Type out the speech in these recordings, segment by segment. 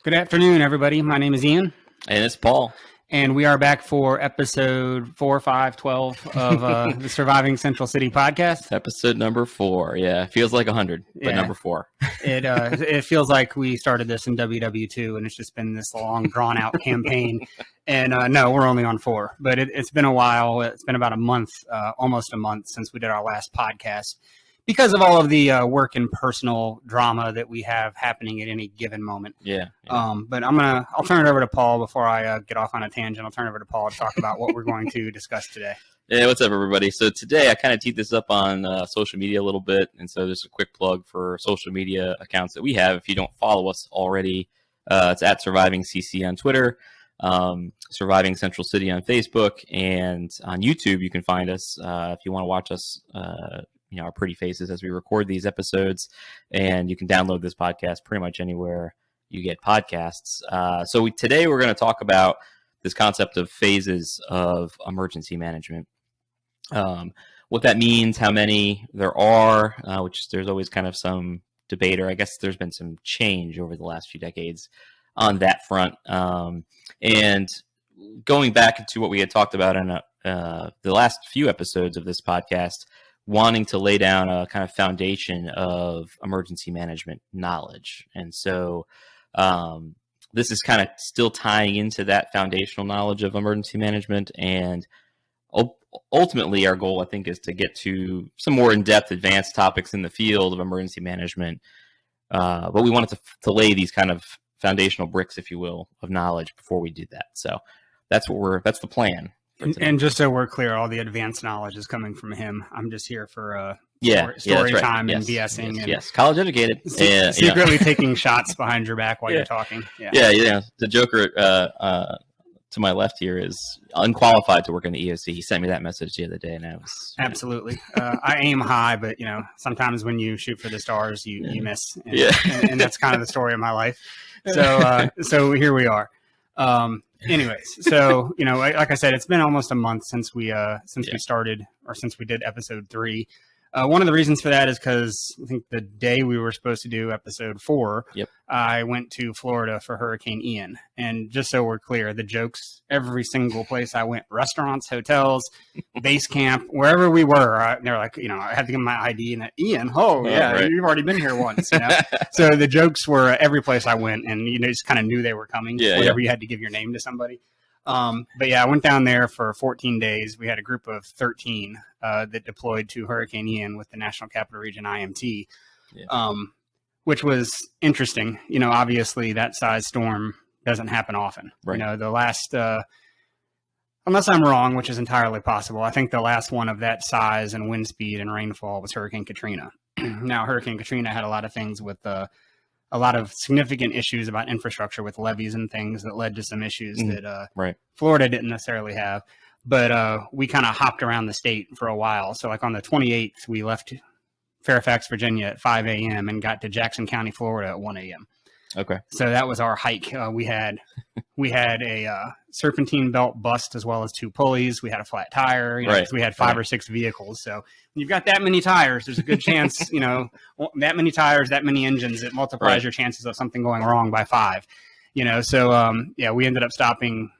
Good afternoon, everybody. My name is Ian. And it's Paul. And we are back for episode 4, 5, 12 of the Surviving Central City podcast. Episode number 4. Yeah, feels like 100, but number 4. It feels like we started this in WW2, and it's just been this long, drawn-out campaign. And no, we're only on 4. But it's been a while. It's been about a month, almost a month, since we did our last podcast, because of all of the work and personal drama that we have happening at any given moment. Yeah. But I'll turn it over to Paul before I get off on a tangent. I'll turn it over to Paul to talk about what we're going to discuss today. Yeah, what's up, everybody? So today I kind of teed this up on social media a little bit, and so there's a quick plug for social media accounts that we have. If you don't follow us already, it's at Surviving CC on Twitter, Surviving Central City on Facebook, and on YouTube you can find us if you want to watch us. Our pretty faces as we record these episodes, and you can download this podcast pretty much anywhere you get podcasts. So today we're going to talk about this concept of phases of emergency management, what that means, how many there are, which there's always kind of some debate, or I guess there's been some change over the last few decades on that front. And going back to what we had talked about in the last few episodes of this podcast, wanting to lay down a kind of foundation of emergency management knowledge. And so this is kind of still tying into that foundational knowledge of emergency management. And ultimately, our goal, I think, is to get to some more in-depth advanced topics in the field of emergency management. But we wanted to lay these kind of foundational bricks, if you will, of knowledge before we do that. So that's the plan. And just so we're clear, all the advanced knowledge is coming from him. I'm just here for story right. time and BSing. Yes, college educated. Secretly taking shots behind your back while you're talking. Yeah. The Joker to my left here is unqualified to work in the EOC. He sent me that message the other day, and I was absolutely. I aim high, but sometimes when you shoot for the stars, you miss. And that's kind of the story of my life. So here we are. Anyways, so like I said, it's been almost a month since we started, or since we did episode 3. One of the reasons for that is because I think the day we were supposed to do episode 4, I went to Florida for Hurricane Ian. And just so we're clear, the jokes, every single place I went, restaurants, hotels, base camp, wherever we were, they're like, I had to give them my ID and Ian, right. You've already been here once. So the jokes were every place I went, and just kind of knew they were coming whenever you had to give your name to somebody. But I went down there for 14 days. We had a group of 13 that deployed to Hurricane Ian with the National Capital Region IMT, which was interesting. Obviously that size storm doesn't happen often. Right. The last, unless I'm wrong, which is entirely possible, I think the last one of that size and wind speed and rainfall was Hurricane Katrina. Now, Hurricane Katrina had a lot of things with a lot of significant issues about infrastructure with levees and things that led to some issues that Florida didn't necessarily have. But we kind of hopped around the state for a while. So like on the 28th, we left Fairfax, Virginia at 5 a.m. and got to Jackson County, Florida at 1 a.m. Okay. So that was our hike. We had a serpentine belt bust as well as 2 pulleys. We had a flat tire. We had 5 or 6 vehicles. So when you've got that many tires, there's a good chance, that many tires, that many engines, it multiplies your chances of something going wrong by 5. So we ended up stopping.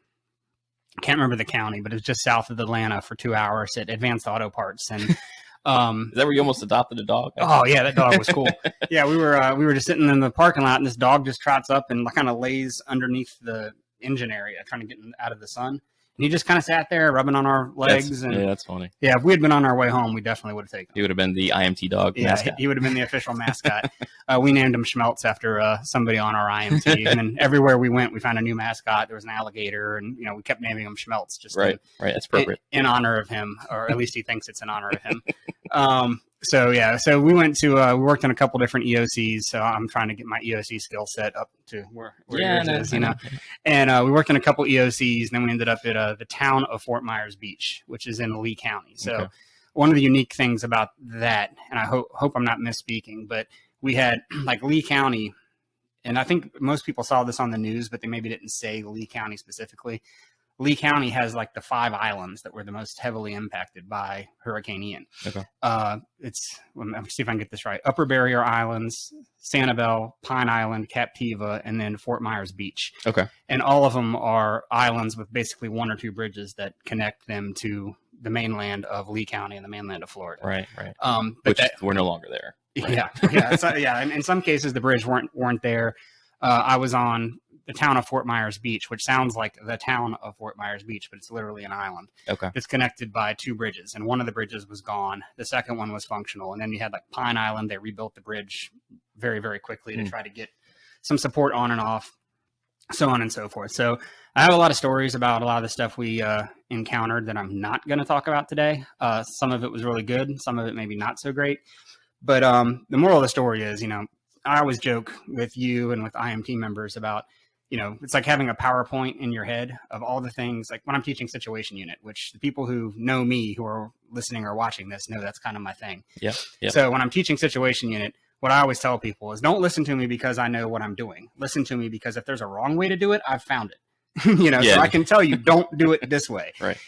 I can't remember the county, but it was just south of Atlanta for 2 hours at Advanced Auto Parts. And is that where you almost adopted a dog? Oh yeah, that dog was cool. We were just sitting in the parking lot, and this dog just trots up and kind of lays underneath the engine area, trying to get out of the sun. And he just kind of sat there rubbing on our legs. That's funny. Yeah, if we had been on our way home, we definitely would have taken him. He would have been the IMT dog mascot. He would have been the official mascot. We named him Schmeltz after somebody on our IMT. And then everywhere we went, we found a new mascot. There was an alligator, and we kept naming him Schmeltz. Just right. That's appropriate. In honor of him, or at least he thinks it's in honor of him. So we went to we worked on a couple different EOCs. So I'm trying to get my EOC skill set up to where yours is, And we worked on a couple EOCs, and then we ended up at the town of Fort Myers Beach, which is in Lee County. So one of the unique things about that, and I hope I'm not misspeaking, but we had like Lee County, and I think most people saw this on the news, but they maybe didn't say Lee County specifically. Lee County has like the 5 islands that were the most heavily impacted by Hurricane Ian. Okay. Let me see if I can get this right. Upper Barrier Islands, Sanibel, Pine Island, Captiva, and then Fort Myers Beach. Okay. And all of them are islands with basically 1 or 2 bridges that connect them to the mainland of Lee County and the mainland of Florida. Right, right. But we're no longer there. Right? Yeah. And in some cases, the bridge weren't there. I was on the town of Fort Myers Beach, which sounds like the town of Fort Myers Beach, but it's literally an island. Okay. It's connected by 2 bridges, and one of the bridges was gone. The second one was functional, and then you had like Pine Island. They rebuilt the bridge very, very quickly to try to get some support on and off, so on and so forth. So I have a lot of stories about a lot of the stuff we encountered that I'm not going to talk about today. Some of it was really good, some of it maybe not so great. But the moral of the story is, I always joke with you and with IMT members about, it's like having a PowerPoint in your head of all the things, like when I'm teaching situation unit, which the people who know me, who are listening or watching this, know that's kind of my thing. Yeah. So when I'm teaching situation unit, what I always tell people is don't listen to me because I know what I'm doing. Listen to me because if there's a wrong way to do it, I've found it. So I can tell you, don't do it this way. Right.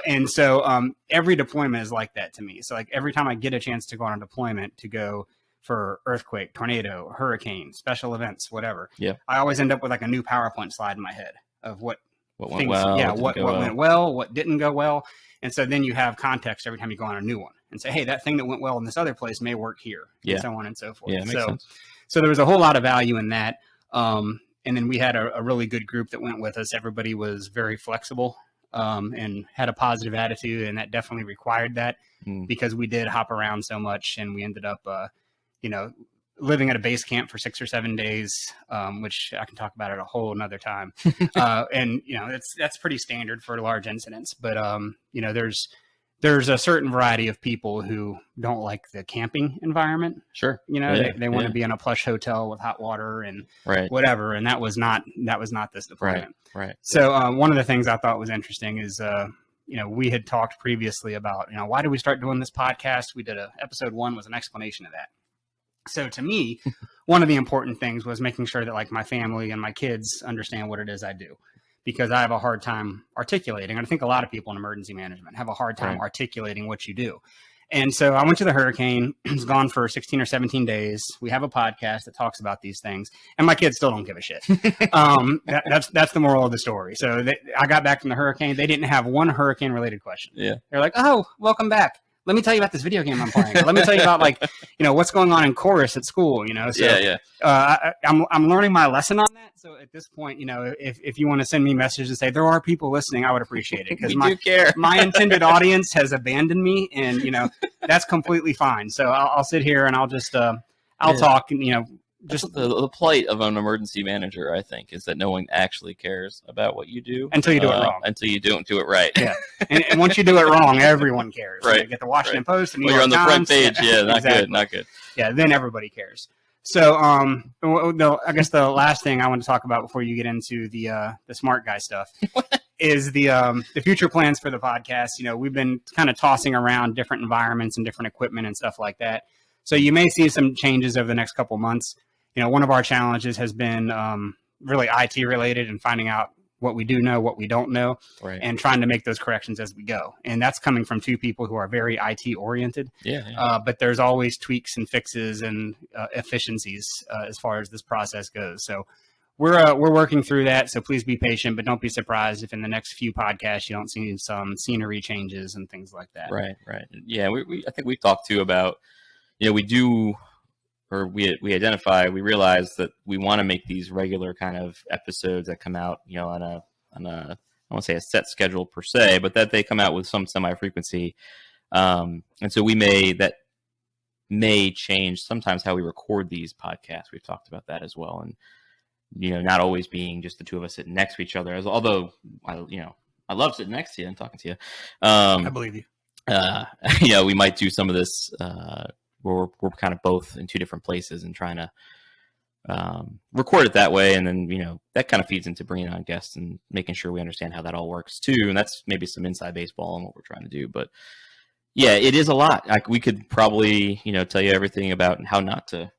And so every deployment is like that to me. So like every time I get a chance to go on a deployment to go for earthquake, tornado, hurricane, special events, whatever. Yeah. I always end up with like a new PowerPoint slide in my head of what went well, what went well, what didn't go well. And so then you have context every time you go on a new one and say, hey, that thing that went well in this other place may work here, and so on and so forth. Yeah, makes sense. So there was a whole lot of value in that. And then we had a really good group that went with us. Everybody was very flexible and had a positive attitude, and that definitely required that because we did hop around so much, and we ended up living at a base camp for 6 or 7 days, which I can talk about at a whole another time. And that's pretty standard for large incidents. But there's a certain variety of people who don't like the camping environment. Sure. They want to be in a plush hotel with hot water and whatever. And that was not this deployment. Right. So one of the things I thought was interesting is we had talked previously about why did we start doing this podcast? We did episode 1 was an explanation of that. So to me, one of the important things was making sure that like my family and my kids understand what it is I do, because I have a hard time articulating. And I think a lot of people in emergency management have a hard time articulating what you do. And so I went to the hurricane. It was gone for 16 or 17 days. We have a podcast that talks about these things, and my kids still don't give a shit. That's the moral of the story. So I got back from the hurricane. They didn't have one hurricane related question. Yeah. They're like, oh, welcome back. Let me tell you about this video game I'm playing. Let me tell you about what's going on in chorus at school, So, I'm learning my lesson on that. So at this point, if you want to send me messages and say there are people listening, I would appreciate it, because my intended audience has abandoned me, and that's completely fine. So I'll sit here and I'll just talk, just the plight of an emergency manager, I think, is that no one actually cares about what you do until you do it wrong. Until you don't do it right. Yeah, and once you do it wrong, everyone cares. Right. You get the Washington Post and you're on the front page. Yeah, not exactly. Not good. Yeah, then everybody cares. So, I guess the last thing I want to talk about before you get into the smart guy stuff is the future plans for the podcast. We've been kind of tossing around different environments and different equipment and stuff like that. So you may see some changes over the next couple months. One of our challenges has been really IT related and finding out what we do know, what we don't know, and trying to make those corrections as we go. And that's coming from 2 people who are very IT oriented. Yeah. But there's always tweaks and fixes and efficiencies as far as this process goes. So we're working through that. So please be patient, but don't be surprised if in the next few podcasts you don't see some scenery changes and things like that. Right. Yeah. I think we talked too about, we do. Or we realize that we want to make these regular kind of episodes that come out, on a I won't say a set schedule per se, but that they come out with some semi-frequency. And so that may change sometimes how we record these podcasts. We've talked about that as well. And, not always being just the 2 of us sitting next to each other, although I love sitting next to you and talking to you. I believe you. We might do some of this, where we're kind of both in 2 different places and trying to record it that way. And then, that kind of feeds into bringing on guests and making sure we understand how that all works too. And that's maybe some inside baseball on what we're trying to do. But yeah, it is a lot. Like we could probably, tell you everything about how not to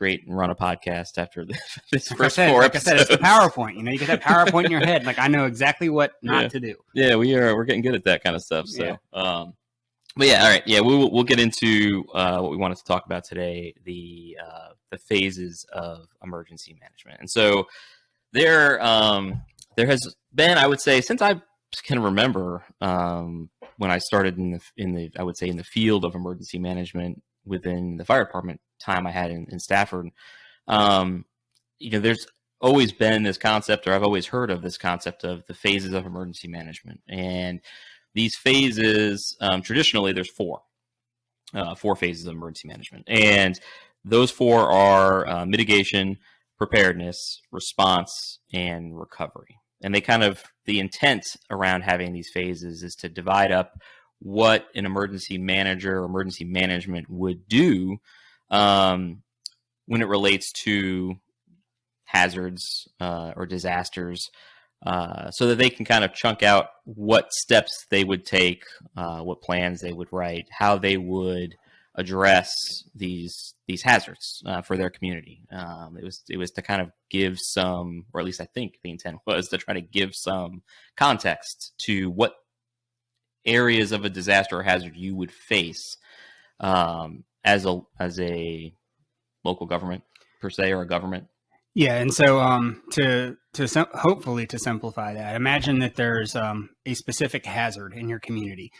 create and run a podcast after this Like first I said, four like I said, it's the episodes. PowerPoint. You get that PowerPoint in your head. Like I know exactly what not to do. Yeah, we're getting good at that kind of stuff. So, Yeah. but yeah, all right, yeah, we'll get into what we wanted to talk about today, the phases of emergency management. And so there has been, I would say, since I can remember, when I started in the I would say in the field of emergency management within the fire department time I had in Stafford, there's always been this concept, or I've always heard of this concept of the phases of emergency management. And these phases, traditionally, there's four phases of emergency management. And those four are mitigation, preparedness, response, and recovery. And the intent around having these phases is to divide up what an emergency manager or emergency management would do when it relates to hazards or disasters, so that they can kind of chunk out what steps they would take, what plans they would write, how they would address these hazards for their community. It was to kind of give some, or at least I think the intent was to try to give some context to what areas of a disaster or hazard you would face as a local government per se, or a government. Yeah, and so hopefully to simplify that, imagine that there's a specific hazard in your community.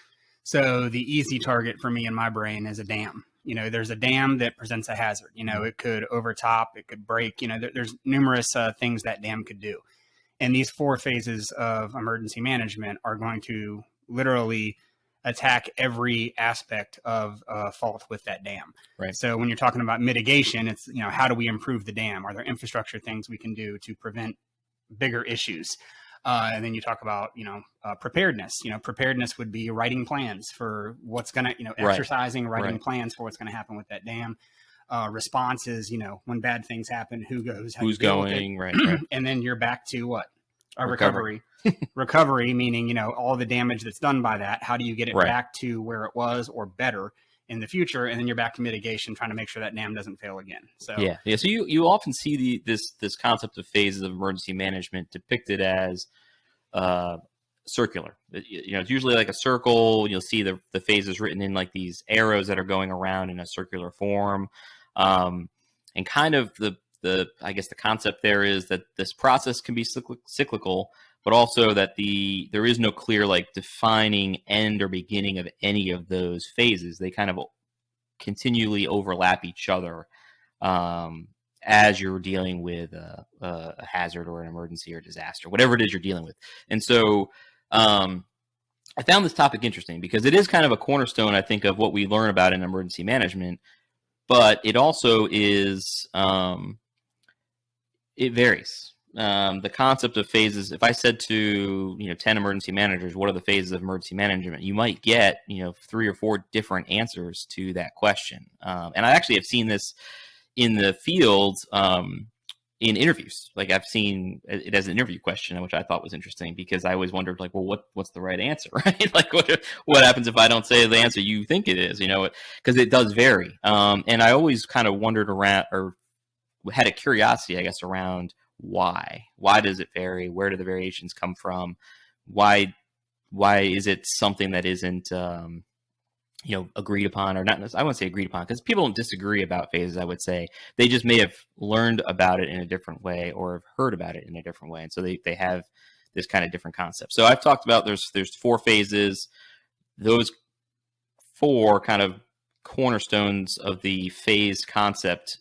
So the easy target for me in my brain is a dam. There's a dam that presents a hazard. It could overtop, it could break. There's numerous things that dam could do. And these four phases of emergency management are going to literally attack every aspect of fault with that dam. Right. So when you're talking about mitigation, it's, how do we improve the dam? Are there infrastructure things we can do to prevent bigger issues? And then you talk about, preparedness. Preparedness would be writing plans for what's going to, exercising, writing plans for what's going to happen with that dam. Response is, when bad things happen, who goes, who's going, right. And then you're back to what? Recovery. Recovery, meaning, all the damage that's done by that. How do you get it back to where it was or better in the future? And then you're back to mitigation, trying to make sure that dam doesn't fail again. So yeah. So you often see this concept of phases of emergency management depicted as circular. It's usually like a circle. You'll see the phases written in like these arrows that are going around in a circular form. And kind of I guess the concept there is that this process can be cyclical, but also that there is no clear like defining end or beginning of any of those phases. They kind of continually overlap each other as you're dealing with a hazard or an emergency or disaster, whatever it is you're dealing with. And so I found this topic interesting because it is kind of a cornerstone, I think, of what we learn about in emergency management, but it also is, it varies. The concept of phases, if I said to 10 emergency managers, what are the phases of emergency management, you might get 3 or 4 different answers to that question. And I actually have seen this in the field in interviews. Like I've seen it as an interview question, which I thought was interesting because I always wondered, like, well, what's the right answer, right? Like what happens if I don't say the answer you think it is, because it does vary. And I always kind of wondered around, or had a curiosity, I guess, around why does it vary? Where do the variations come from? Why is it something that isn't agreed upon, or not? I wouldn't say agreed upon, because people don't disagree about phases. I would say they just may have learned about it in a different way or have heard about it in a different way, and so they have this kind of different concept. So I've talked about there's 4 phases. Those 4 kind of cornerstones of the phase concept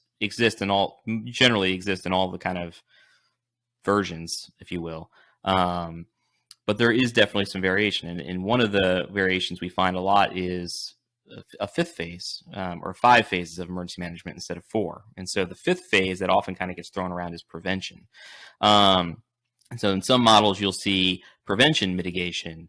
generally exist in all the kind of versions, if you will. But there is definitely some variation. And one of the variations we find a lot is a 5th phase, or 5 phases of emergency management instead of 4. And so the 5th phase that often kind of gets thrown around is prevention. And so in some models, you'll see prevention, mitigation,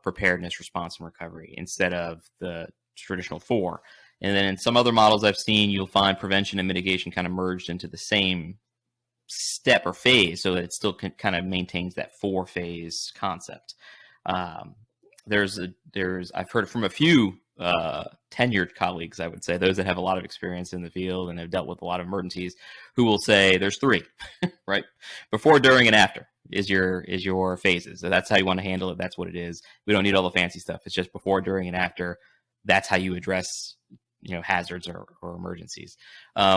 preparedness, response, and recovery instead of the traditional 4. And then in some other models I've seen, you'll find prevention and mitigation kind of merged into the same step or phase, so that it still kind of maintains that 4-phase concept. I've heard from a few tenured colleagues, I would say, those that have a lot of experience in the field and have dealt with a lot of emergencies, who will say there's three, right? Before, during, and after is your phases. So that's how you want to handle it. That's what it is. We don't need all the fancy stuff. It's just before, during, and after. That's how you address, hazards or emergencies,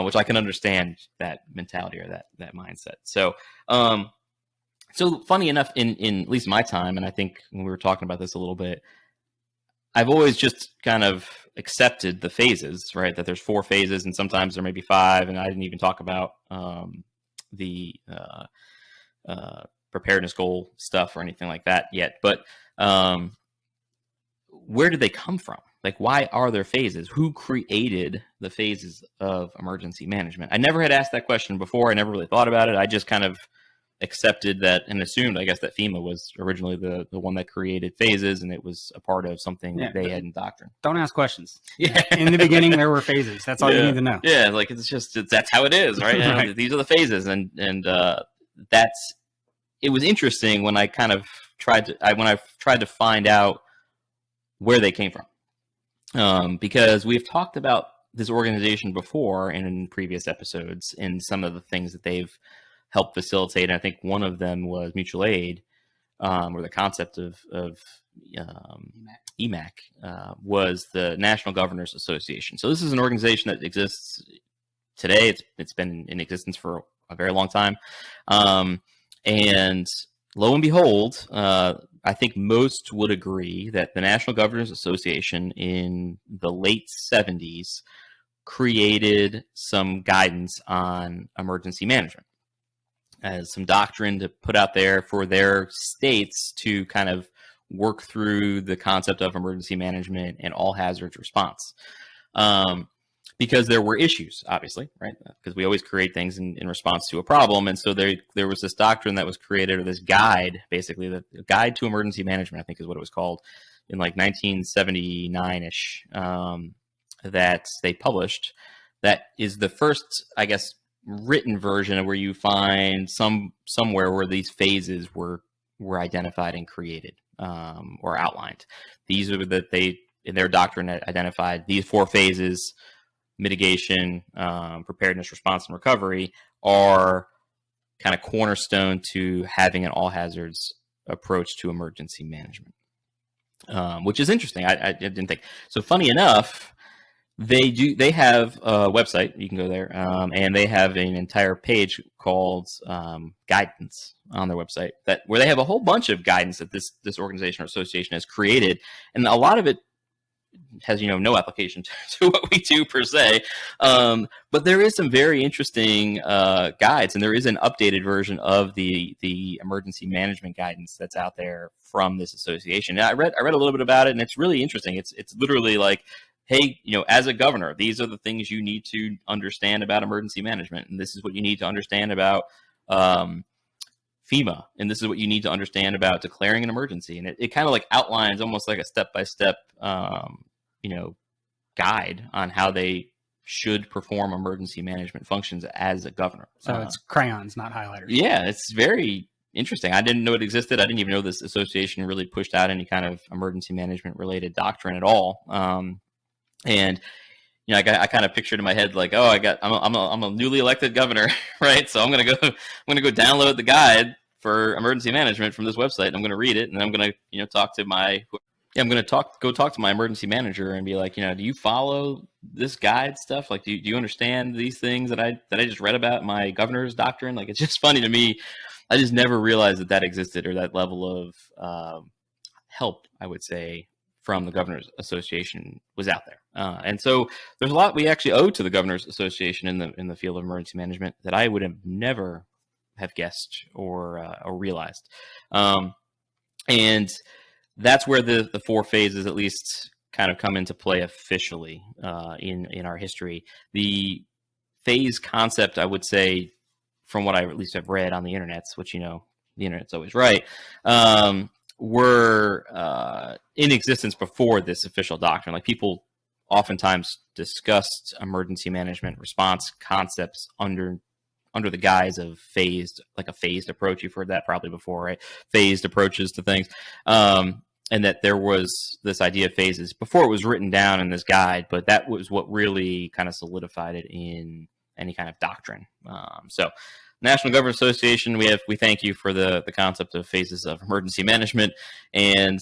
which I can understand that mentality or that mindset. So, so funny enough, in at least my time, and I think when we were talking about this a little bit, I've always just kind of accepted the phases, right? That there's 4 phases, and sometimes there may be 5. And I didn't even talk about the preparedness goal stuff or anything like that yet. But where did they come from? Like, why are there phases? Who created the phases of emergency management? I never had asked that question before. I never really thought about it. I just kind of accepted that and assumed, I guess, that FEMA was originally the one that created phases, and it was a part of something that they had in doctrine. Don't ask questions. Yeah. In the beginning, there were phases. That's all you need to know. Yeah, like that's how it is, right? Right. These are the phases, and it was interesting when I kind of tried to find out where they came from, because we've talked about this organization before in previous episodes and some of the things that they've help facilitate. And I think one of them was mutual aid, or the concept of EMAC was the National Governors Association. So this is an organization that exists today. It's been in existence for a very long time. And lo and behold, I think most would agree that the National Governors Association in the late 70s created some guidance on emergency management as some doctrine to put out there for their states to kind of work through the concept of emergency management and all hazards response. Because there were issues, obviously, right? Because we always create things in response to a problem. And so there was this doctrine that was created, or this guide, basically, the Guide to Emergency Management, I think is what it was called, in like 1979-ish, that they published. That is the first, I guess, written version where you find somewhere where these phases were identified and created, or outlined. These are that they, in their doctrine, identified these 4 phases: mitigation, preparedness, response, and recovery, are kind of cornerstone to having an all hazards approach to emergency management, which is interesting. I didn't think so. Funny enough, they have a website, you can go there, and they have an entire page called guidance on their website, where they have a whole bunch of guidance that this organization or association has created, and a lot of it has no application to what we do per se, but there is some very interesting guides, and there is an updated version of the emergency management guidance that's out there from this association. And I read a little bit about it, and it's really interesting. It's literally like, hey, as a governor, these are the things you need to understand about emergency management, and this is what you need to understand about FEMA, and this is what you need to understand about declaring an emergency. And it kind of like outlines almost like a step-by-step, guide on how they should perform emergency management functions as a governor. So it's crayons, not highlighters. Yeah, it's very interesting. I didn't know it existed. I didn't even know this association really pushed out any kind of emergency management related doctrine at all. And I kind of pictured in my head like, oh, I'm a newly elected governor, right? So I'm gonna go download the guide for emergency management from this website, and I'm gonna read it, and then I'm gonna talk to go talk to my emergency manager and be like, do you follow this guide stuff? Like, do you understand these things that I just read about my governor's doctrine? Like, it's just funny to me. I just never realized that existed, or that level of help, I would say, from the Governors Association was out there. And so there's a lot we actually owe to the Governors Association in the field of emergency management that I would have never have guessed or realized. And that's where the 4 phases at least kind of come into play officially in our history. The phase concept, I would say, from what I at least have read on the internet, which the internet's always right, were in existence before this official doctrine. Like, people oftentimes discussed emergency management response concepts under the guise of phased approach. You've heard that probably before, right? Phased approaches to things. and that there was this idea of phases before it was written down in this guide, but that was what really kind of solidified it in any kind of doctrine. So National Government Association, we thank you for the concept of phases of emergency management, and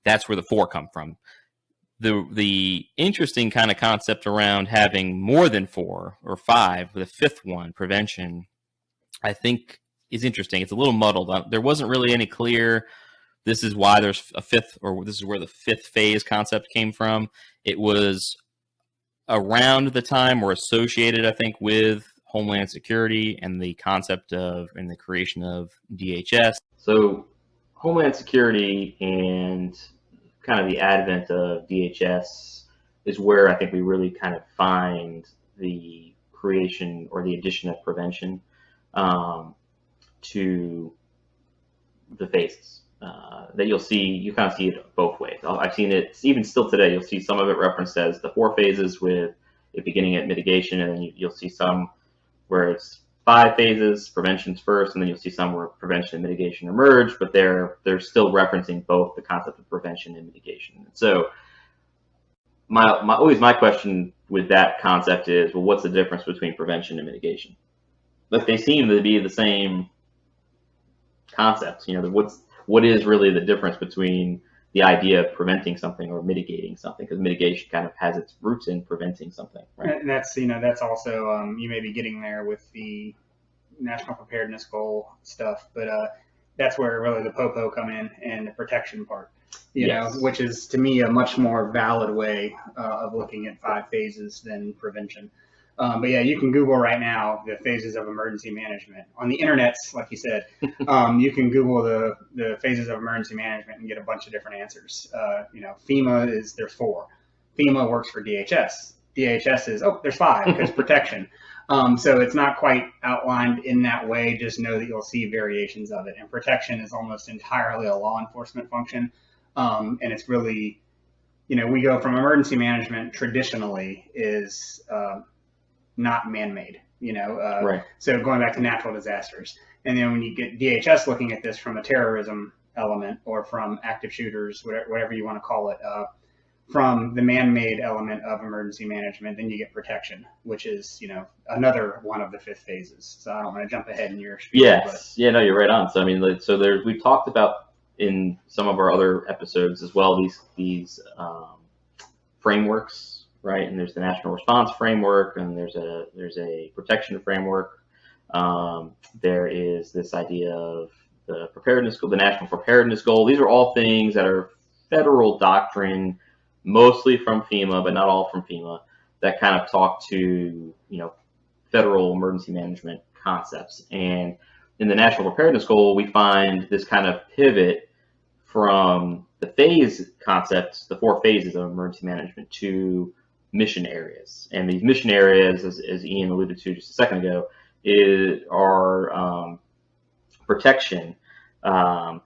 that's where the 4 come from. The interesting kind of concept around having more than 4 or 5, with a 5th one, prevention, I think is interesting. It's a little muddled. There wasn't really any clear, this is why there's a 5th, or this is where the 5th phase concept came from. It was around the time, or associated, I think, with Homeland Security and the concept of, and the creation of DHS. So Homeland Security and kind of the advent of DHS is where I think we really kind of find the creation or the addition of prevention to the phases. That you'll see, you kind of see it both ways. I've seen it, even still today, you'll see some of it referenced as the 4 phases with it beginning at mitigation, and then you'll see some where it's 5 phases, prevention's first, and then you'll see some where prevention and mitigation are merged, but they're still referencing both the concept of prevention and mitigation. So always my question with that concept is, well, what's the difference between prevention and mitigation? But they seem to be the same concepts. What is really the difference between the idea of preventing something or mitigating something? Because mitigation kind of has its roots in preventing something, right? And that's also you may be getting there with the national preparedness goal stuff, but that's where really the POPO come in, and the protection part, Yes. which is to me a much more valid way of looking at 5 phases than prevention. But yeah, you can Google right now the phases of emergency management on the internet. Like you said, you can Google the phases of emergency management and get a bunch of different answers. FEMA there's 4. FEMA works for DHS. DHS is, there's 5 because protection. So it's not quite outlined in that way. Just know that you'll see variations of it. And protection is almost entirely a law enforcement function. And it's really, we go from emergency management traditionally is not man-made, Right. So going back to natural disasters. And then when you get DHS looking at this from a terrorism element, or from active shooters, whatever you want to call it, from the man-made element of emergency management, then you get protection, which is, another one of the 5th phases. So I don't want to jump ahead in your spiel. Yes. Yeah, no, you're right on. So, I mean, we've talked about in some of our other episodes as well, these frameworks, right? And there's the national response framework, and there's a protection framework. There is this idea of the preparedness goal, the national preparedness goal. These are all things that are federal doctrine, mostly from FEMA, but not all from FEMA, that kind of talk to, federal emergency management concepts. And in the national preparedness goal, we find this kind of pivot from the phase concepts, the 4 phases of emergency management, to mission areas. And these mission areas, as Ian alluded to just a second ago, are protection,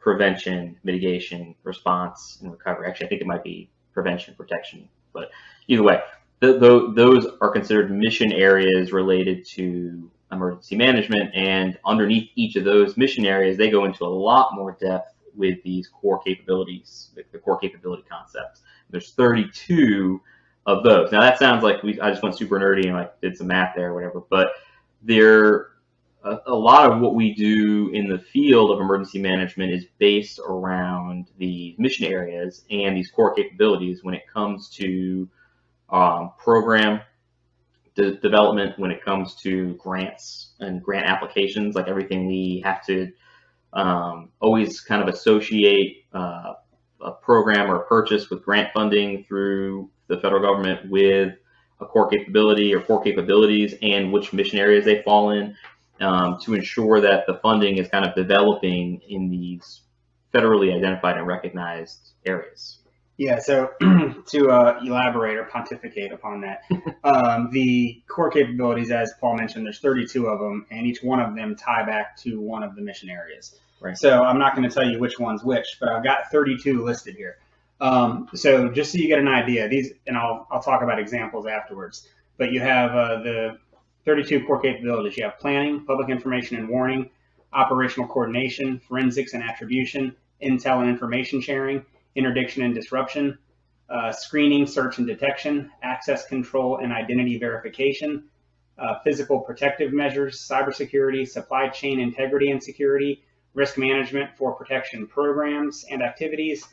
prevention, mitigation, response, and recovery. Actually, I think it might be prevention, protection, but either way, those are considered mission areas related to emergency management. And underneath each of those mission areas, they go into a lot more depth with these core capabilities, the core capability concepts. There's 32 of those. Now that sounds like I just went super nerdy and did some math there or whatever, but a lot of what we do in the field of emergency management is based around the mission areas and these core capabilities when it comes to program development, when it comes to grants and grant applications, like everything we have to always kind of associate a program or a purchase with grant funding through the federal government with a core capability or core capabilities and which mission areas they fall in, to ensure that the funding is kind of developing in these federally identified and recognized areas. Yeah, so to elaborate or pontificate upon that, the core capabilities, as Paul mentioned, there's 32 of them, and each one of them tie back to one of the mission areas. Right. So I'm not going to tell you which one's which, but I've got 32 listed here. So just so you get an idea, these, and I'll talk about examples afterwards, but you have the 32 core capabilities. You have planning, public information and warning, operational coordination, forensics and attribution, intel and information sharing, interdiction and disruption, screening, search and detection, access control and identity verification, physical protective measures, cybersecurity, supply chain integrity and security, risk management for protection programs and activities,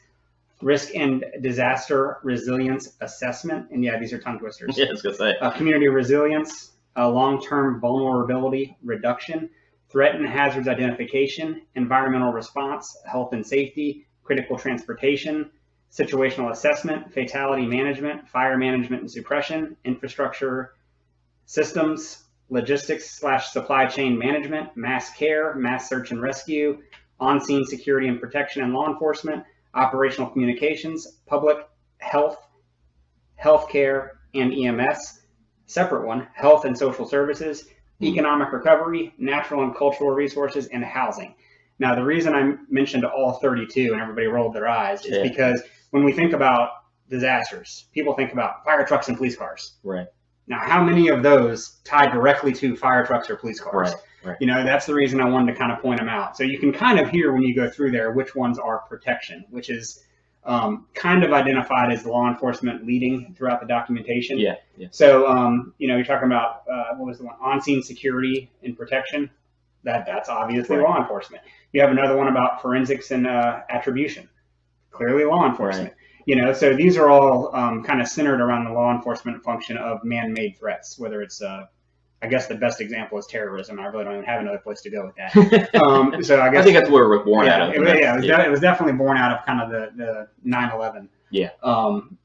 risk and disaster resilience assessment. And yeah, these are tongue twisters. Yeah, I was going to say. Community resilience, long-term vulnerability reduction, threat and hazards identification, environmental response, health and safety, critical transportation, situational assessment, fatality management, fire management and suppression, infrastructure systems, logistics/supply chain management, mass care, mass search and rescue, on-scene security and protection and law enforcement, operational communications, public health, healthcare, and EMS. Separate one, health and social services, economic recovery, natural and cultural resources, and housing. Now, the reason I mentioned all 32 and everybody rolled their eyes is because when we think about disasters, people think about fire trucks and police cars. Right. Now, how many of those tie directly to fire trucks or police cars? Right. You know, that's the reason I wanted to kind of point them out. So you can kind of hear when you go through there which ones are protection, which is kind of identified as law enforcement leading throughout the documentation. Yeah. So, you know, you're talking about, what was the one? On-scene security and protection. That's obviously law enforcement. You have another one about forensics and attribution. Clearly law enforcement. Right. You know, so these are all kind of centered around the law enforcement function of man-made threats, whether it's, I guess the best example is terrorism. I really don't even have another place to go with that. So I think that's where it was born out of. It was definitely born out of kind of the 9/11. Yeah.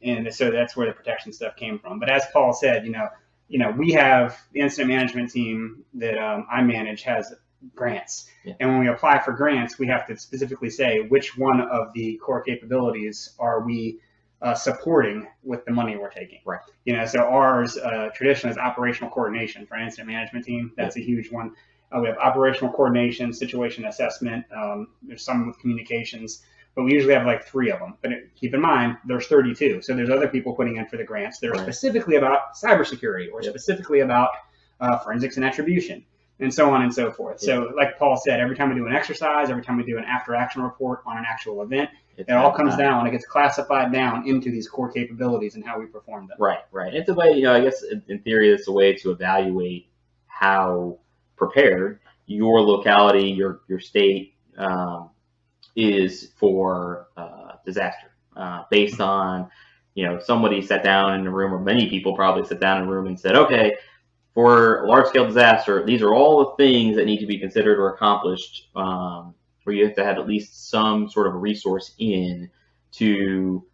And so that's where the protection stuff came from. But as Paul said, you know, we have the incident management team that I manage has grants. Yeah. And when we apply for grants, we have to specifically say which one of the core capabilities are we supporting with the money we're taking. Right. You know, so ours traditionally is operational coordination for an incident management team. That's a huge one. We have operational coordination, situation assessment. There's some with communications, but we usually have like 3 of them. But keep in mind, there's 32. So there's other people putting in for the grants. They're specifically about cybersecurity or specifically about forensics and attribution, and so on and so forth. Yeah. So like Paul said, every time we do an exercise, every time we do an after action report on an actual event, it all comes down, it gets classified down into these core capabilities and how we perform them. Right. It's a way, you know, I guess in theory, it's a way to evaluate how prepared your locality, your state is for disaster based on, you know, somebody sat down in a room, or many people probably sat down in a room and said, okay, for a large-scale disaster, these are all the things that need to be considered or accomplished, where you have to have at least some sort of a resource in to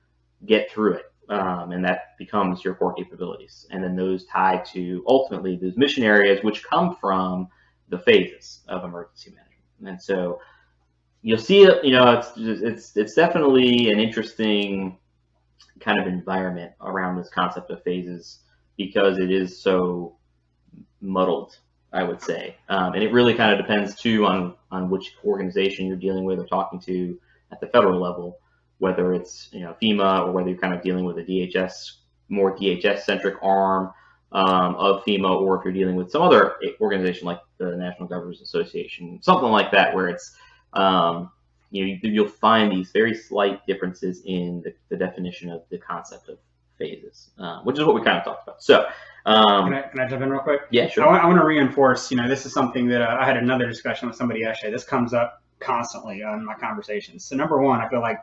get through it. And that becomes your core capabilities. And then those tie to, ultimately, those mission areas, which come from the phases of emergency management. And so you'll see it, you know, it's definitely an interesting kind of environment around this concept of phases, because it is so muddled, I would say. And it really kind of depends too on which organization you're dealing with or talking to at the federal level, whether it's, you know, FEMA, or whether you're kind of dealing with a DHS, more DHS-centric arm of FEMA, or if you're dealing with some other organization like the National Governors Association, something like that, where it's, you know, you'll find these very slight differences in the definition of the concept of phases, which is what we kind of talked about. So, can I jump in real quick? Yeah, sure. I want to reinforce, you know, this is something that I had another discussion with somebody yesterday. This comes up constantly in my conversations. So number one, I feel like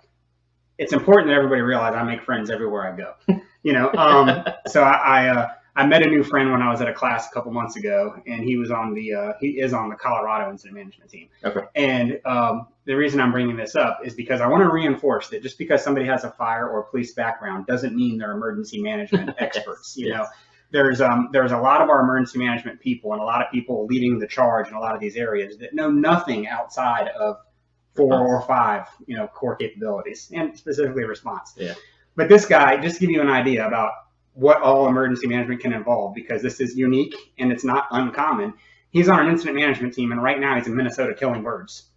it's important that everybody realize I make friends everywhere I go. You know, so I met a new friend when I was at a class a couple months ago, and he is on the Colorado Incident Management team. Okay. And the reason I'm bringing this up is because I want to reinforce that just because somebody has a fire or police background doesn't mean they're emergency management experts. You know, there's a lot of our emergency management people and a lot of people leading the charge in a lot of these areas that know nothing outside of 4 or 5, you know, core capabilities, and specifically response. Yeah. But this guy, just to give you an idea about what all emergency management can involve, because this is unique and it's not uncommon. He's on an incident management team, and right now he's in Minnesota killing birds,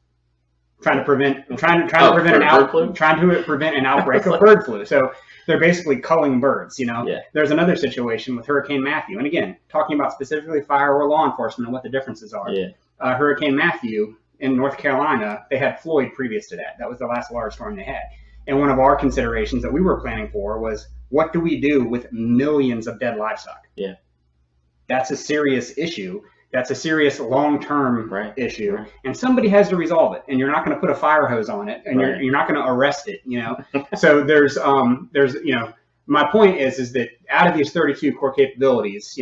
trying to prevent an outbreak of bird flu. So they're basically culling birds. You know, There's another situation with Hurricane Matthew, and again, talking about specifically fire or law enforcement and what the differences are. Hurricane Matthew, in North Carolina, they had Floyd previous to that. That was the last large storm they had. And one of our considerations that we were planning for was, what do we do with millions of dead livestock? Yeah. That's a serious issue. That's a serious long-term issue. Right. And somebody has to resolve it. And you're not going to put a fire hose on it, and you're not going to arrest it, So there's my point is that out of these 32 core capabilities,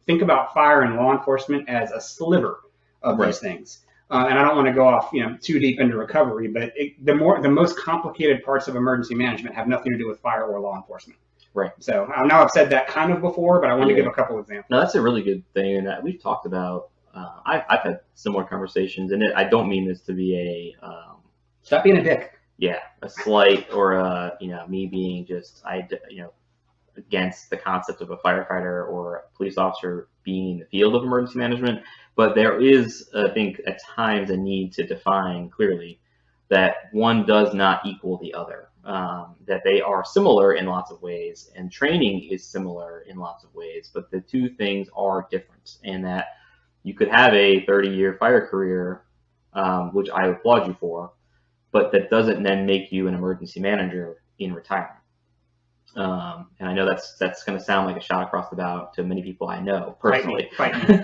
think about fire and law enforcement as a sliver of these things. And I don't want to go off, too deep into recovery, but the most complicated parts of emergency management have nothing to do with fire or law enforcement. Right. So I know I've said that kind of before, but I want to give a couple examples. No, that's a really good thing, and we've talked about. I've had similar conversations, and I don't mean this to be a stop being a dick. Yeah, a slight or me being just against the concept of a firefighter or a police officer being in the field of emergency management. But there is, I think, at times a need to define clearly that one does not equal the other, that they are similar in lots of ways, and training is similar in lots of ways, but the two things are different, and that you could have a 30-year fire career, which I applaud you for, but that doesn't then make you an emergency manager in retirement. And I know that's going to sound like a shot across the bow to many people I know personally. Fight me.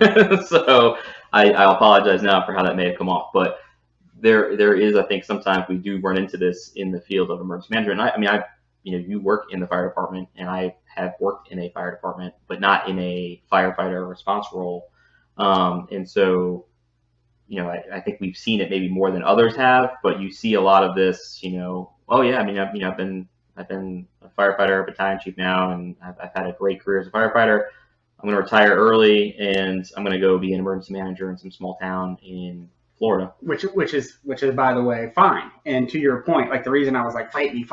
So I apologize now for how that may have come off. But there is, I think, sometimes we do run into this in the field of emergency management. You work in the fire department, and I have worked in a fire department, but not in a firefighter response role. And so, I think we've seen it maybe more than others have. But you see a lot of this. I've been a firefighter, battalion chief now, and I've had a great career as a firefighter. I'm going to retire early, and I'm going to go be an emergency manager in some small town in Florida. Which is by the way fine. And to your point, like the reason I was like fight me,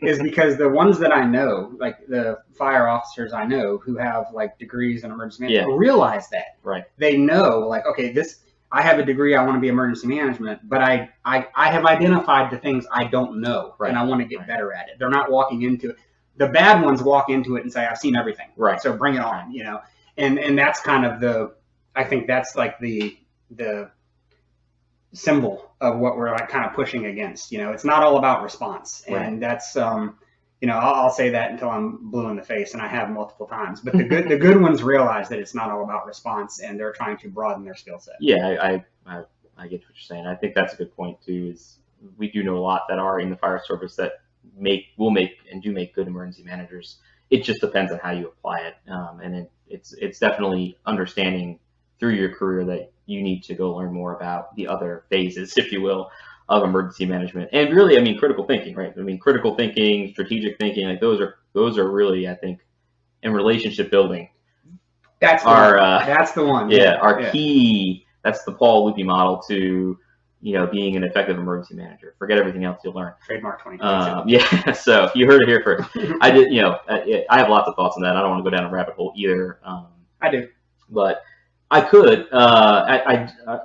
is because the ones that I know, like the fire officers I know who have like degrees in emergency management, realize that. Right. They know like, okay, I have a degree, I want to be emergency management, but I have identified the things I don't know, and I want to get better at it. They're not walking into it. The bad ones walk into it and say, I've seen everything. Right. So bring it on, And that's kind of I think that's like the symbol of what we're like kind of pushing against. It's not all about response. And that's, I'll say that until I'm blue in the face, and I have multiple times. But the good ones realize that it's not all about response, and they're trying to broaden their skill set. Yeah, I get what you're saying. I think that's a good point too. Is we do know a lot that are in the fire service that will make good emergency managers. It just depends on how you apply it, and it's definitely understanding through your career that you need to go learn more about the other phases, if you will, of emergency management. And really, critical thinking, right? Critical thinking, strategic thinking, like those are really, I think, in relationship building. That's the one. Yeah, our key. That's the Paul Lupi model to, being an effective emergency manager. Forget everything else you'll learn. Trademark 2022. So you heard it here first. I did. I have lots of thoughts on that. I don't want to go down a rabbit hole either. I do, but I could.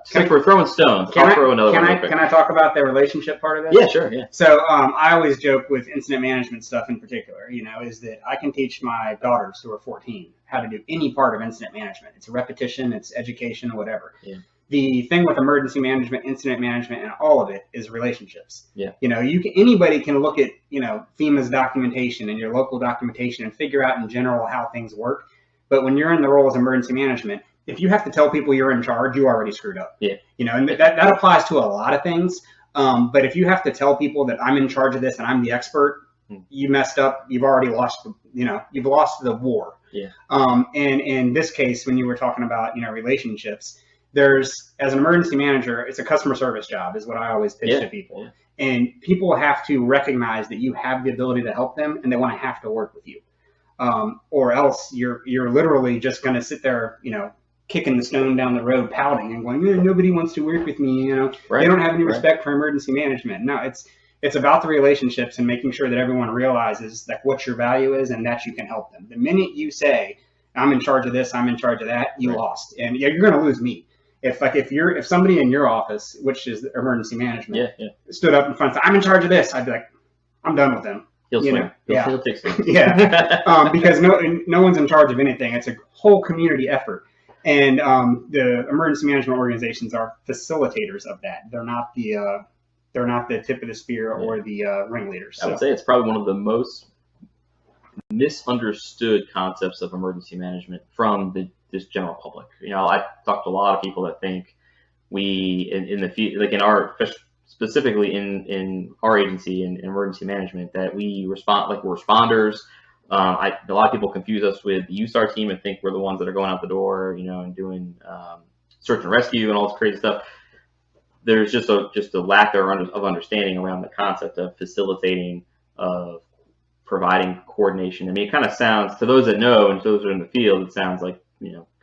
Since we're throwing stones, I'll throw another one. Can I talk about the relationship part of this? Yeah, sure. Yeah. So I always joke with incident management stuff in particular, is that I can teach my daughters who are 14 how to do any part of incident management. It's repetition, it's education, whatever. Yeah. The thing with emergency management, incident management, and all of it is relationships. Yeah. Anybody can look at, FEMA's documentation and your local documentation and figure out in general how things work. But when you're in the role as emergency management, if you have to tell people you're in charge, you already screwed up. Yeah. And that applies to a lot of things. But if you have to tell people that I'm in charge of this and I'm the expert, you messed up. You've already lost. You've lost the war. Yeah. And in this case, when you were talking about relationships, as an emergency manager, it's a customer service job, is what I always pitch to people. Yeah. And people have to recognize that you have the ability to help them, and they want to have to work with you. Or else you're literally just going to sit there, kicking the stone down the road, pouting and going, nobody wants to work with me. Right. They don't have any respect for emergency management. No, it's about the relationships and making sure that everyone realizes that what your value is and that you can help them. The minute you say, I'm in charge of this, I'm in charge of that, you lost. And you're going to lose me. If somebody in your office, which is emergency management, stood up in front and said, I'm in charge of this, I'd be like, I'm done with them. He'll swing. He'll take swings. Yeah. Because no one's in charge of anything. It's a whole community effort. And the emergency management organizations are facilitators of that. They're not the tip of the spear or the ringleaders. I would say it's probably one of the most misunderstood concepts of emergency management from this general public. I talked to a lot of people that think we in the field, like in our specifically in our agency in emergency management, that we respond like we're responders. A lot of people confuse us with the USAR team and think we're the ones that are going out the door, and doing search and rescue and all this crazy stuff. There's just a lack of understanding around the concept of facilitating, of providing coordination. I mean, it kind of sounds, to those that know and to those that are in the field, it sounds like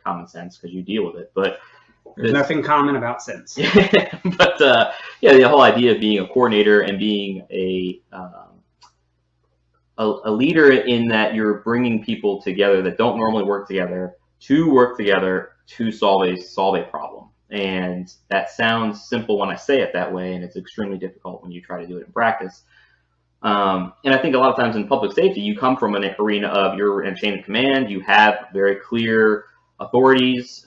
common sense because you deal with it. But there's nothing common about sense. But the whole idea of being a coordinator and being a leader in that you're bringing people together that don't normally work together to solve a problem. And that sounds simple when I say it that way, and it's extremely difficult when you try to do it in practice. And I think a lot of times in public safety, you come from an arena of you're in chain of command. You have very clear authorities.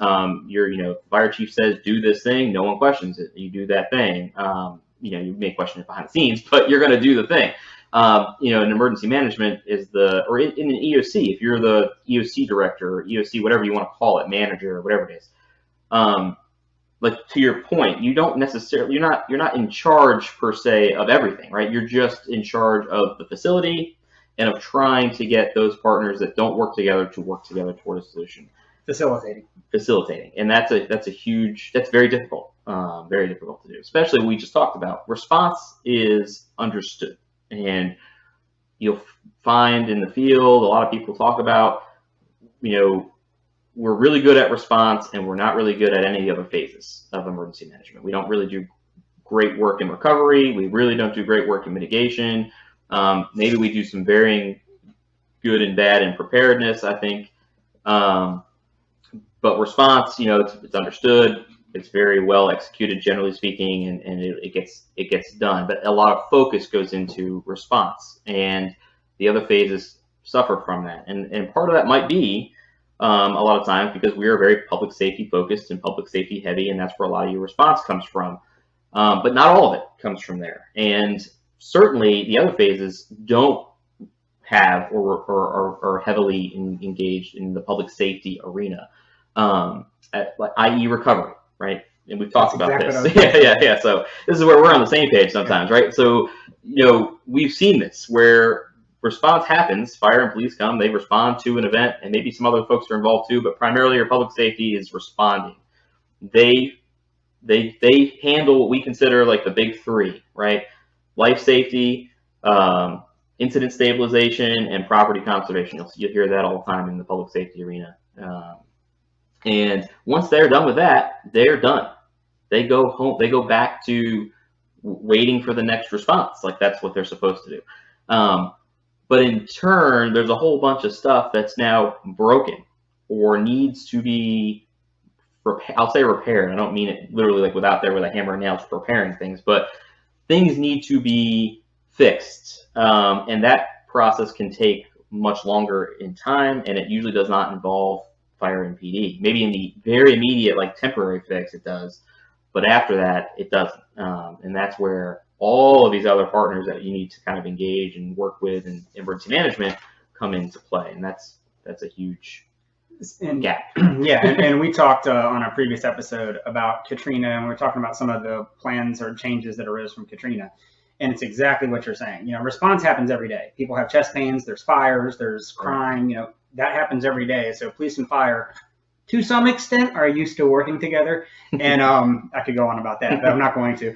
Your fire chief says do this thing, no one questions it. You do that thing. You may question it behind the scenes, but you're going to do the thing. In emergency management in an EOC, if you're the EOC director, or EOC, whatever you want to call it, manager, or whatever it is, like to your point, you're not in charge per se of everything, right? You're just in charge of the facility and of trying to get those partners that don't work together to work together toward a solution. Facilitating, and that's very difficult to do, especially what we just talked about. Response is understood. And you'll find in the field, a lot of people talk about, we're really good at response and we're not really good at any of the other phases of emergency management. We don't really do great work in recovery. We really don't do great work in mitigation. Maybe we do some varying good and bad in preparedness, I think. But response, it's understood. It's very well executed, generally speaking, and it gets done. But a lot of focus goes into response, and the other phases suffer from that. And part of that might be a lot of times because we are very public safety focused and public safety heavy, and that's where a lot of your response comes from. But not all of it comes from there. And certainly the other phases don't have or are heavily engaged in the public safety arena, i.e. recovery. Right, and we've talked about this. Yeah. So this is where we're on the same page sometimes, right? So we've seen this where response happens. Fire and police come, they respond to an event, and maybe some other folks are involved too. But primarily, your public safety is responding. They handle what we consider like the big three, right? Life safety, incident stabilization, and property conservation. You'll hear that all the time in the public safety arena. And once they're done with that, they're done. They go home. They go back to waiting for the next response. Like that's what they're supposed to do. But in turn, there's a whole bunch of stuff that's now broken or needs to be, I'll say repaired. I don't mean it literally like without there with a hammer and nails repairing things, but things need to be fixed. And that process can take much longer in time, and it usually does not involve fire and PD. Maybe in the very immediate, like temporary fix, it does, but after that, it doesn't. And that's where all of these other partners that you need to kind of engage and work with in emergency management come into play, and that's a huge gap. Yeah, and we talked on our previous episode about Katrina, and we were talking about some of the plans or changes that arose from Katrina. And it's exactly what you're saying. Response happens every day. People have chest pains, there's fires, there's crime, that happens every day. So police and fire, to some extent, are used to working together. And I could go on about that, but I'm not going to.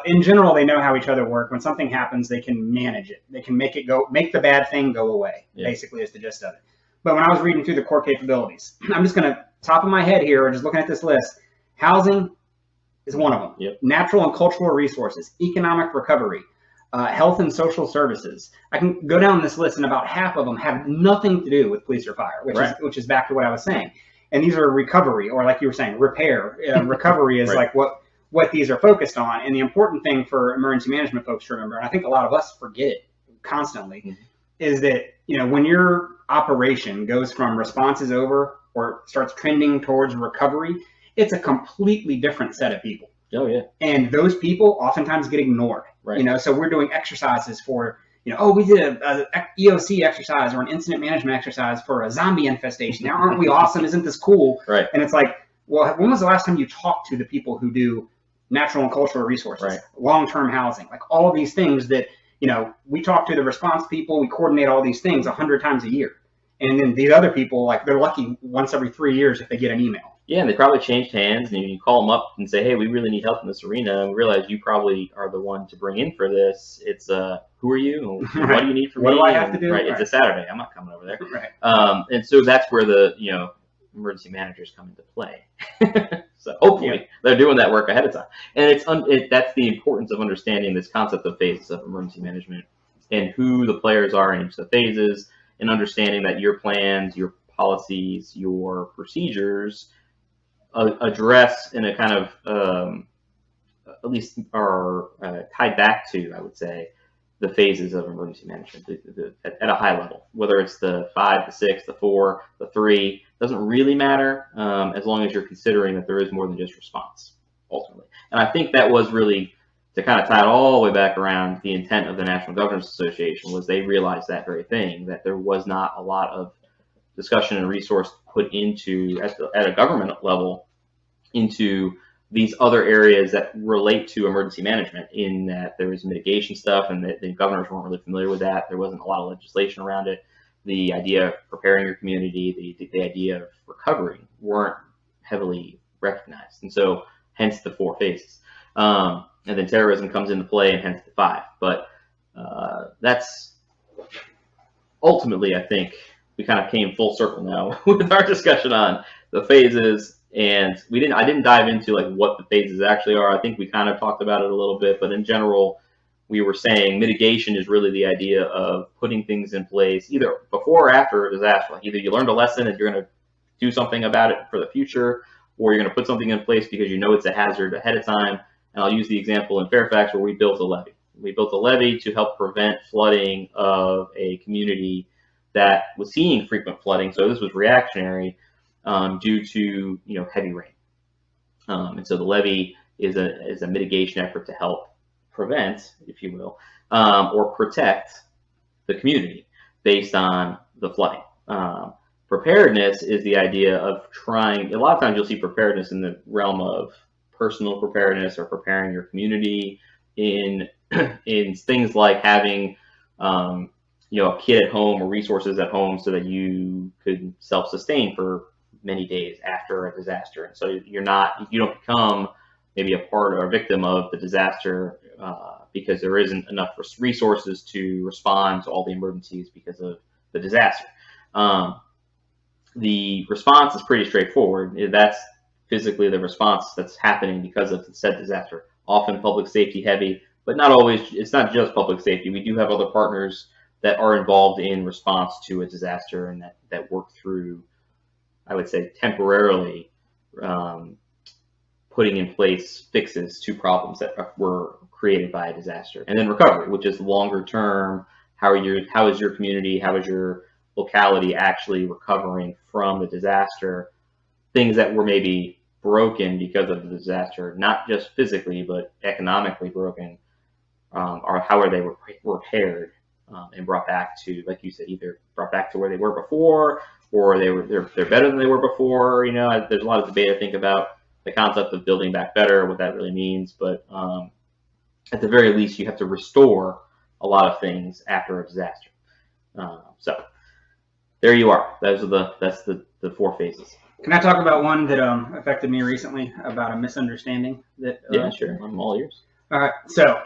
In general, they know how each other work. When something happens, they can manage it. They can make the bad thing go away, basically is the gist of it. But when I was reading through the core capabilities, I'm just going to, top of my head here, just looking at this list, housing is one of them. Yep. Natural and cultural resources, economic recovery, health and social services. I can go down this list, and about half of them have nothing to do with police or fire, which is back to what I was saying. And these are recovery, or like you were saying, repair. Recovery is like what these are focused on. And the important thing for emergency management folks to remember, and I think a lot of us forget it constantly, is that when your operation goes from response is over or starts trending towards recovery, it's a completely different set of people. Oh yeah. And those people oftentimes get ignored. Right. You know, so we're doing exercises for, you know, oh, we did a EOC exercise or an incident management exercise for a zombie infestation. Now, aren't we awesome? Isn't this cool? Right. And it's like, well, when was the last time you talked to the people who do natural and cultural resources, right, long-term housing, like all of these things that, you know, we talk to the response people, we coordinate all these things 100 times a year. And then the other people, like, they're lucky once every 3 years if they get an email. Yeah, and they probably changed hands, and you call them up and say, hey, we really need help in this arena, and we realize you probably are the one to bring in for this. It's, who are you? And what do you need from me? What do I have to do? Right, it's a Saturday. I'm not coming over there. Right. And so that's where the, you know, emergency managers come into play. So hopefully they're doing that work ahead of time. And that's the importance of understanding this concept of phases of emergency management and who the players are in each of the phases, and understanding that your plans, your policies, your procedures address in a kind of, at least are tied back to, I would say, the phases of emergency management at a high level, whether it's the 5, the 6, the 4, the 3, doesn't really matter, as long as you're considering that there is more than just response, ultimately. And I think that was really, to kind of tie it all the way back around, the intent of the National Governors Association was they realized that very thing, that there was not a lot of discussion and resource put into, at a government level, into these other areas that relate to emergency management, in that there was mitigation stuff and the governors weren't really familiar with that. There wasn't a lot of legislation around it. The idea of preparing your community, the idea of recovery weren't heavily recognized. And so hence the 4 phases. And then terrorism comes into play, and hence the 5. But that's ultimately, I think, we kind of came full circle now with our discussion on the phases. And I didn't dive into like what the phases actually are. I think we kind of talked about it a little bit, but in general, we were saying mitigation is really the idea of putting things in place either before or after a disaster. Like either you learned a lesson and you're going to do something about it for the future, or you're going to put something in place because you know it's a hazard ahead of time. And I'll use the example in Fairfax where we built a levee. We built a levee to help prevent flooding of a community that was seeing frequent flooding. So this was reactionary. Due to, you know, heavy rain, and so the levee is a mitigation effort to help prevent, if you will, or protect the community based on the flooding. Preparedness is the idea of trying. A lot of times you'll see preparedness in the realm of personal preparedness or preparing your community in things like having, you know, a kit at home or resources at home so that you could self-sustain for many days after a disaster. And so you don't become maybe a part or a victim of the disaster because there isn't enough resources to respond to all the emergencies because of the disaster. The response is pretty straightforward. That's physically the response that's happening because of the said disaster. Often public safety heavy, but not always. It's not just public safety. We do have other partners that are involved in response to a disaster and that work through, I would say, temporarily putting in place fixes to problems that were created by a disaster. And then recovery, which is longer term. How is your community, how is your locality actually recovering from the disaster? Things that were maybe broken because of the disaster, not just physically, but economically broken, or how are they repaired and brought back to, like you said, either brought back to where they were before, or they're better than they were before. You know, there's a lot of debate, I think, about the concept of building back better, what that really means. But at the very least, you have to restore a lot of things after a disaster. So there you are. That's the 4 phases. Can I talk about one that affected me recently, about a misunderstanding that? Yeah, sure. I'm all ears. All right. So.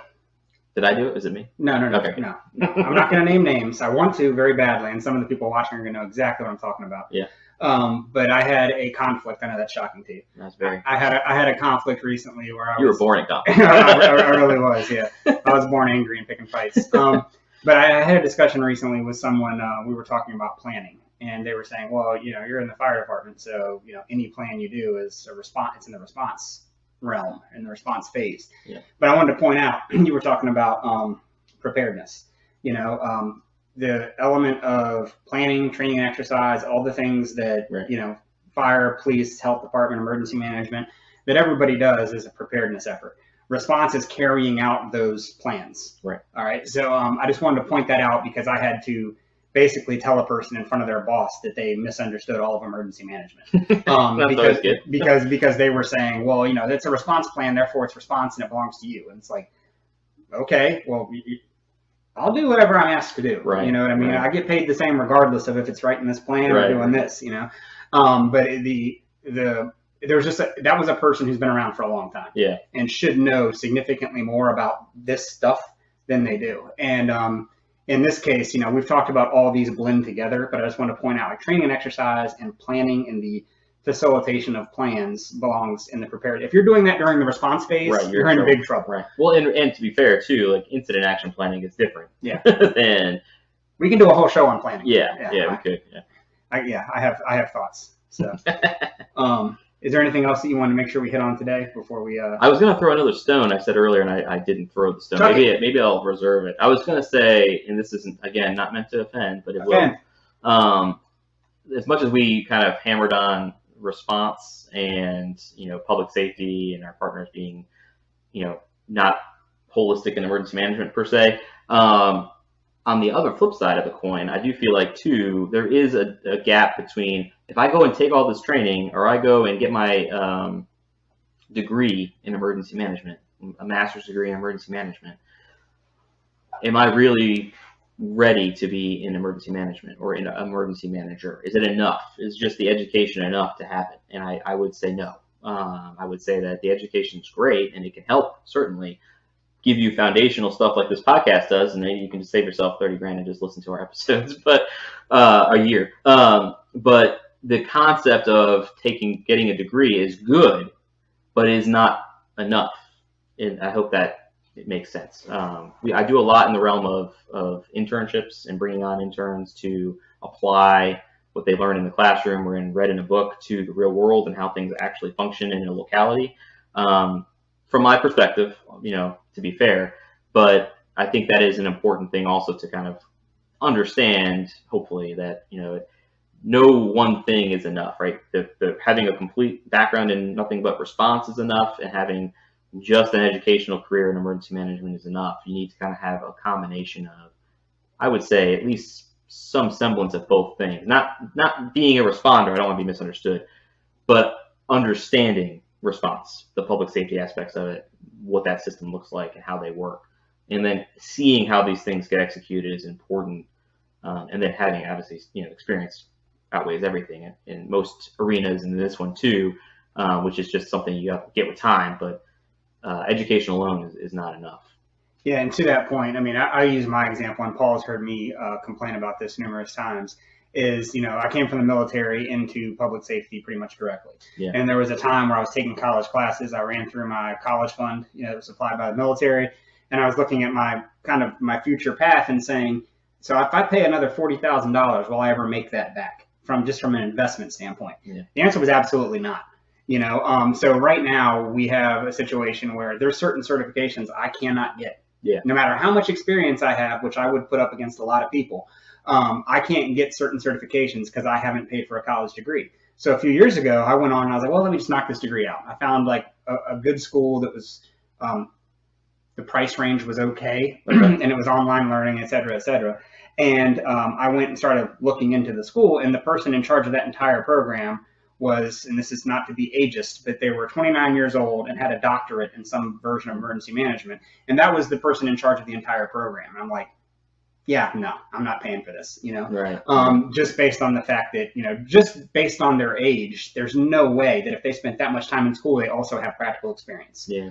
Did I do it? Is it me? No. Okay. No. I'm not going to name names. I want to very badly, and some of the people watching are going to know exactly what I'm talking about. Yeah. But I had a conflict. I know that's shocking to you. That's very. I had a conflict recently where you were born in conflict. I really was. Yeah. I was born angry and picking fights. But I had a discussion recently with someone. We were talking about planning, and they were saying, well, you know, you're in the fire department, so, you know, any plan you do is a response. It's in the response realm, in the response phase. Yeah. But I wanted to point out, you were talking about preparedness. You know, the element of planning, training, and exercise, all the things that, right, you know, fire, police, health department, emergency management, that everybody does is a preparedness effort. Response is carrying out those plans. Right. All right. So I just wanted to point that out because I had to basically tell a person in front of their boss that they misunderstood all of emergency management. Because they were saying, well, that's a response plan, therefore it's response and it belongs to you. And it's like, okay, well, I'll do whatever I'm asked to do. Right. You know what I mean? Right. I get paid the same regardless of if it's right in this plan or doing this, But there was that was a person who's been around for a long time. Yeah. And should know significantly more about this stuff than they do. And in this case, we've talked about all these blend together, but I just want to point out like training and exercise and planning and the facilitation of plans belongs in the prepared. If you're doing that during the response phase, you're in big trouble. Right. Well, and to be fair too, like incident action planning is different. Yeah. than we can do a whole show on planning. Yeah, we could. Yeah. I have thoughts. So, is there anything else that you want to make sure we hit on today before we? I was going to throw another stone. I said earlier, and I didn't throw the stone. Maybe I'll reserve it. I was going to say, and this isn't again not meant to offend, but it will. As much as we kind of hammered on response and public safety and our partners being not holistic in emergency management per se, on the other flip side of the coin, I do feel like too there is a gap between if I go and take all this training or I go and get my degree in emergency management, a master's degree in emergency management, am I really ready to be in emergency management or in an emergency manager? Is it enough? Is just the education enough to have it? And I would say no. I would say that the education is great and it can help certainly give you foundational stuff like this podcast does, and then you can just save yourself $30,000 and just listen to our episodes, but a year. But the concept of getting a degree is good, but it is not enough. And I hope that it makes sense. I do a lot in the realm of internships and bringing on interns to apply what they learn in the classroom or read in a book to the real world and how things actually function in a locality. From my perspective, to be fair, but I think that is an important thing also to kind of understand, hopefully, that, no one thing is enough, right? Having a complete background in nothing but response is enough, and having just an educational career in emergency management is enough. You need to kind of have a combination of, I would say, at least some semblance of both things. Not being a responder, I don't want to be misunderstood, but understanding response, the public safety aspects of it, what that system looks like and how they work. And then seeing how these things get executed is important. And then having, obviously, experience outweighs everything in most arenas, and this one too, which is just something you have to get with time. But education alone is not enough. Yeah, and to that point, I use my example, and Paul's heard me complain about this numerous times, is, I came from the military into public safety pretty much directly. Yeah. And there was a time where I was taking college classes. I ran through my college fund, that was supplied by the military. And I was looking at my future path and saying, so if I pay another $40,000, will I ever make that back from an investment standpoint? Yeah. The answer was absolutely not. So right now we have a situation where there's certain certifications I cannot get. Yeah. No matter how much experience I have, which I would put up against a lot of people, I can't get certain certifications because I haven't paid for a college degree. So a few years ago, I went on and I was like, well, let me just knock this degree out. I found like a good school that was, the price range was okay, and it was online learning, et cetera, et cetera. And I went and started looking into the school, and the person in charge of that entire program was, and this is not to be ageist, but they were 29 years old and had a doctorate in some version of emergency management. And that was the person in charge of the entire program. And I'm like, yeah, no, I'm not paying for this, Right. Just based on the fact that, just based on their age, there's no way that if they spent that much time in school, they also have practical experience. Yeah.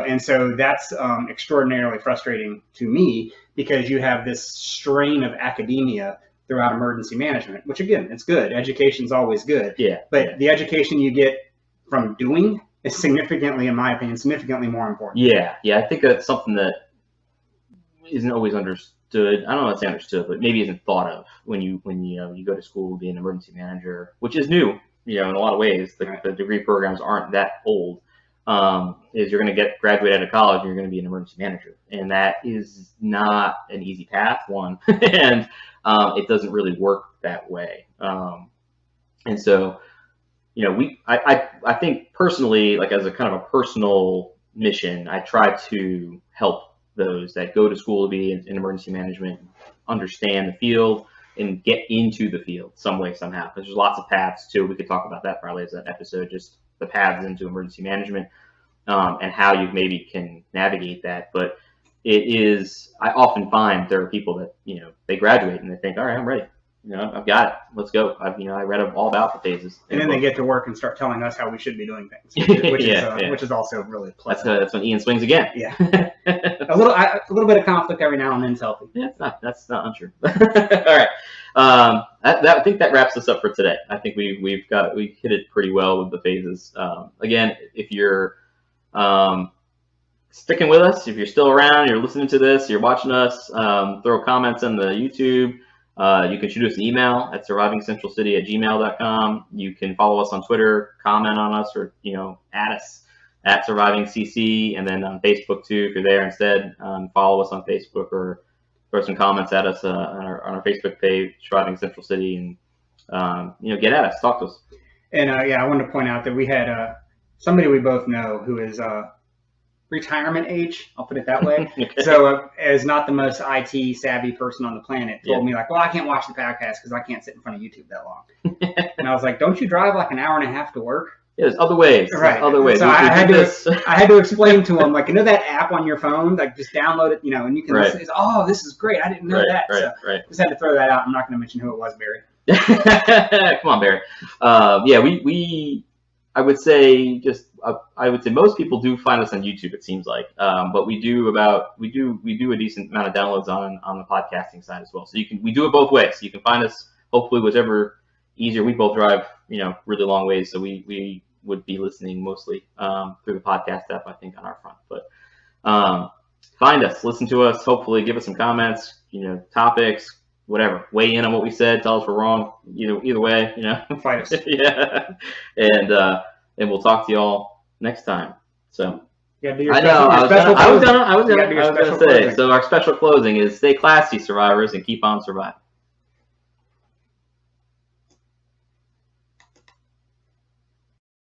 And so that's extraordinarily frustrating to me, because you have this strain of academia throughout emergency management, which again, it's good. Education's always good. Yeah. But the education you get from doing is significantly, in my opinion, significantly more important. Yeah. I think that's something that isn't always understood. I don't know if it's understood, but maybe isn't thought of when you go to school to be an emergency manager, which is new, in a lot of ways. The degree programs aren't that old. Is you're going to graduate out of college and you're going to be an emergency manager. And that is not an easy path, one. And it doesn't really work that way. And so I think personally, like as a kind of a personal mission, I try to help those that go to school to be in emergency management understand the field and get into the field some way, somehow. Because there's lots of paths too. We could talk about that probably as an episode, just the paths into emergency management and how you maybe can navigate that. But I often find there are people that, they graduate and they think, all right, I'm ready. I've got it. Let's go. I read all about the phases. And then they get to work and start telling us how we should be doing things, which is also really pleasant. That's when Ian swings again. Yeah. a little bit of conflict every now and then is healthy. Yeah, that's not untrue. All right. I think that wraps us up for today. I think we hit it pretty well with the phases. Again, if you're sticking with us, if you're still around, you're listening to this, you're watching us, throw comments in the YouTube. You can shoot us an email at survivingcentralcity@gmail.com. You can follow us on Twitter, comment on us, or add us at survivingcc, and then on Facebook too if you're there instead. Follow us on Facebook or throw some comments at us on our Facebook page, Surviving Central City, and get at us, talk to us. And I wanted to point out that we had somebody we both know who is retirement age, I'll put it that way. Okay. So as not the most IT savvy person on the planet, told me like, well, I can't watch the podcast because I can't sit in front of YouTube that long. And I was like, don't you drive like an hour and a half to work? Yeah, there's other ways. Right. Other ways. So I had to explain to him, like, that app on your phone, like just download it, and you can listen. It's, oh, this is great. I didn't know that. Right. Just had to throw that out. I'm not going to mention who it was, Barry. Come on, Barry. I would say most people do find us on YouTube. It seems like, but we do a decent amount of downloads on the podcasting side as well. So we do it both ways. You can find us hopefully whichever easier. We both drive really long ways, so we would be listening mostly through the podcast app, I think, on our front. But find us, listen to us. Hopefully, give us some comments, topics, whatever. Weigh in on what we said. Tell us we're wrong. Either way, Fight us. Yeah. And we'll talk to y'all next time. So I was gonna say. So our special closing is stay classy, survivors, and keep on surviving.